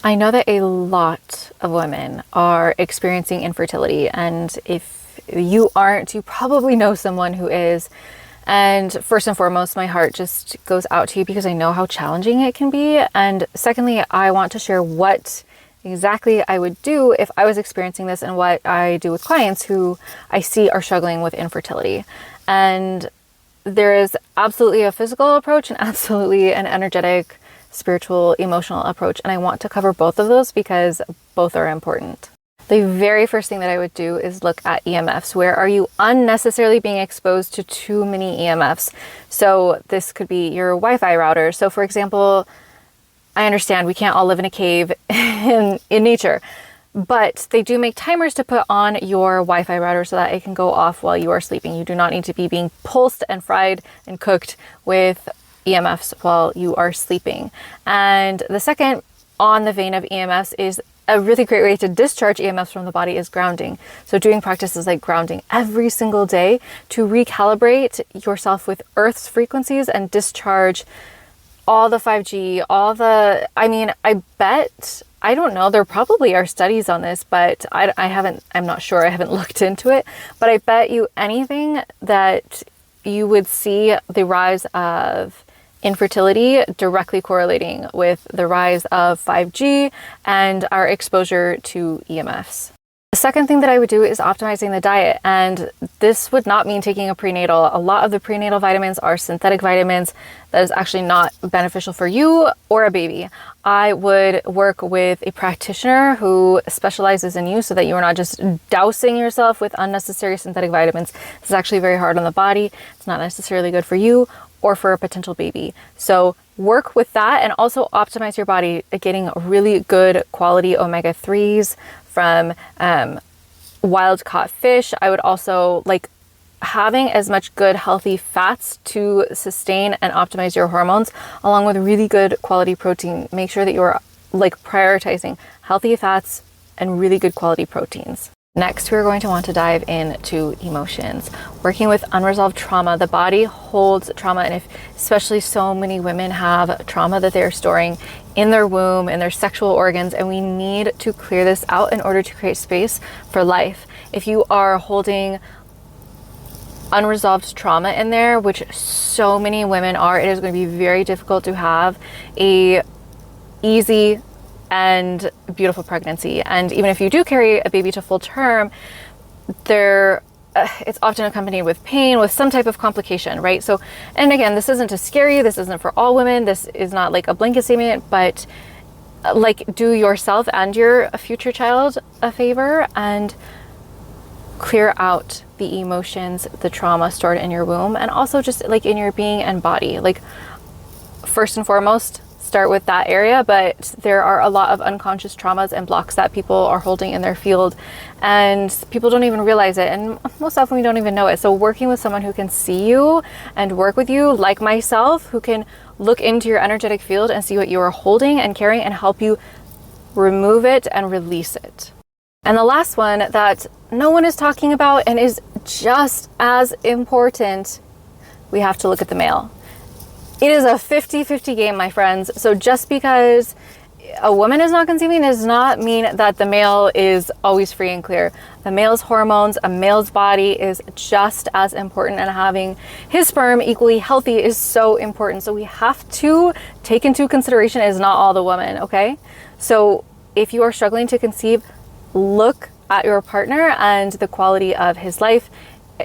I know that a lot of women are experiencing infertility, and if you aren't, you probably know someone who is. And first and foremost, my heart just goes out to you because I know how challenging it can be. And secondly, I want to share what exactly I would do if I was experiencing this and what I do with clients who I see are struggling with infertility. And there is absolutely a physical approach and absolutely an energetic, spiritual, emotional approach. And I want to cover both of those because both are important. The very first thing that I would do is look at EMFs. Where are you unnecessarily being exposed to too many EMFs? So this could be your Wi-Fi router. So for example, I understand we can't all live in a cave in nature, but they do make timers to put on your Wi-Fi router so that it can go off while you are sleeping. You do not need to be being pulsed and fried and cooked with EMFs while you are sleeping. And the second, on the vein of EMFs, is a really great way to discharge EMFs from the body is grounding. So doing practices like grounding every single day to recalibrate yourself with Earth's frequencies and discharge all the 5G, I bet, I don't know, there probably are studies on this, but I'm not sure, I haven't looked into it, but I bet you anything that you would see the rise of infertility directly correlating with the rise of 5G and our exposure to EMFs. The second thing that I would do is optimizing the diet, and this would not mean taking a prenatal. A lot of the prenatal vitamins are synthetic vitamins that is actually not beneficial for you or a baby. I would work with a practitioner who specializes in you so that you are not just dousing yourself with unnecessary synthetic vitamins. This is actually very hard on the body. It's not necessarily good for you or for a potential baby. So work with that and also optimize your body, getting really good quality omega-3s from wild caught fish. I would also like having as much good healthy fats to sustain and optimize your hormones, along with really good quality protein. Make sure that you're like prioritizing healthy fats and really good quality proteins. Next, we're going to want to dive into emotions. Working with unresolved trauma. The body holds trauma, and especially so many women have trauma that they're storing in their womb, in their sexual organs, and we need to clear this out in order to create space for life. If you are holding unresolved trauma in there, which so many women are, it is going to be very difficult to have a easy and beautiful pregnancy. And even if you do carry a baby to full term, it's often accompanied with pain, with some type of complication, right? So, and again, this isn't to scare you. This isn't for all women. This is not like a blanket statement, but like do yourself and your future child a favor and clear out the emotions, the trauma stored in your womb, and also just like in your being and body. Like first and foremost, start with that area, but there are a lot of unconscious traumas and blocks that people are holding in their field, and people don't even realize it, and most often we don't even know it. So working with someone who can see you and work with you, like myself, who can look into your energetic field and see what you are holding and carrying and help you remove it and release it. And the last one that no one is talking about and is just as important, we have to look at the male. It is a 50-50 game, my friends. So just because a woman is not conceiving does not mean that the male is always free and clear. The male's hormones, a male's body is just as important, and having his sperm equally healthy is so important. So we have to take into consideration it is not all the woman, okay? So if you are struggling to conceive, look at your partner and the quality of his life.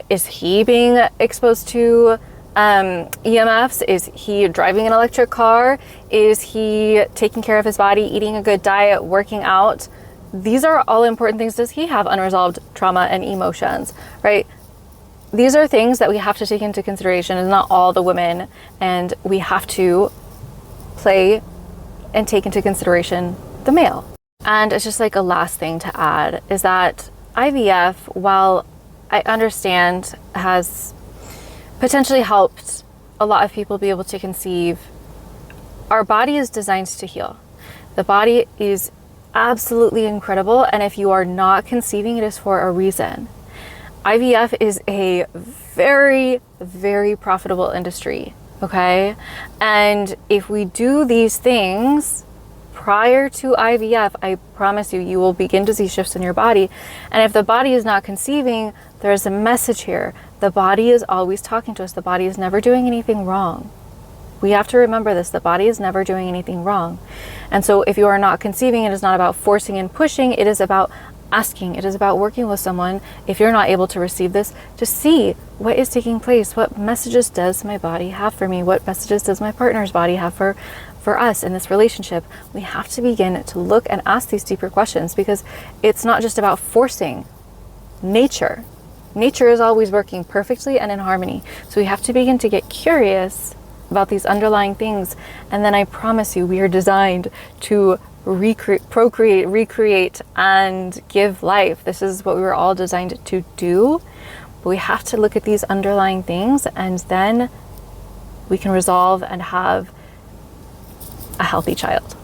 Is he being exposed to EMFs? Is he driving an electric car? Is he taking care of his body, eating a good diet, working out? These are all important things. Does he have unresolved trauma and emotions, right? These are things that we have to take into consideration. It's not all the women, and we have to play and take into consideration the male. And it's just like a last thing to add is that IVF, while I understand has potentially helped a lot of people be able to conceive, our body is designed to heal. The body is absolutely incredible, and if you are not conceiving, it is for a reason. IVF is a very, very profitable industry, okay? And if we do these things prior to IVF, I promise you, you will begin to see shifts in your body. And if the body is not conceiving, there's a message here. The body is always talking to us. The body is never doing anything wrong. We have to remember this. The body is never doing anything wrong. And so if you are not conceiving, it is not about forcing and pushing. It is about asking. It is about working with someone, if you're not able to receive this, to see what is taking place. What messages does my body have for me? What messages does my partner's body have for us in this relationship? We have to begin to look and ask these deeper questions, because it's not just about forcing nature. Nature is always working perfectly and in harmony. So we have to begin to get curious about these underlying things. And then I promise you, we are designed to procreate, recreate, and give life. This is what we were all designed to do. But we have to look at these underlying things, and then we can resolve and have a healthy child.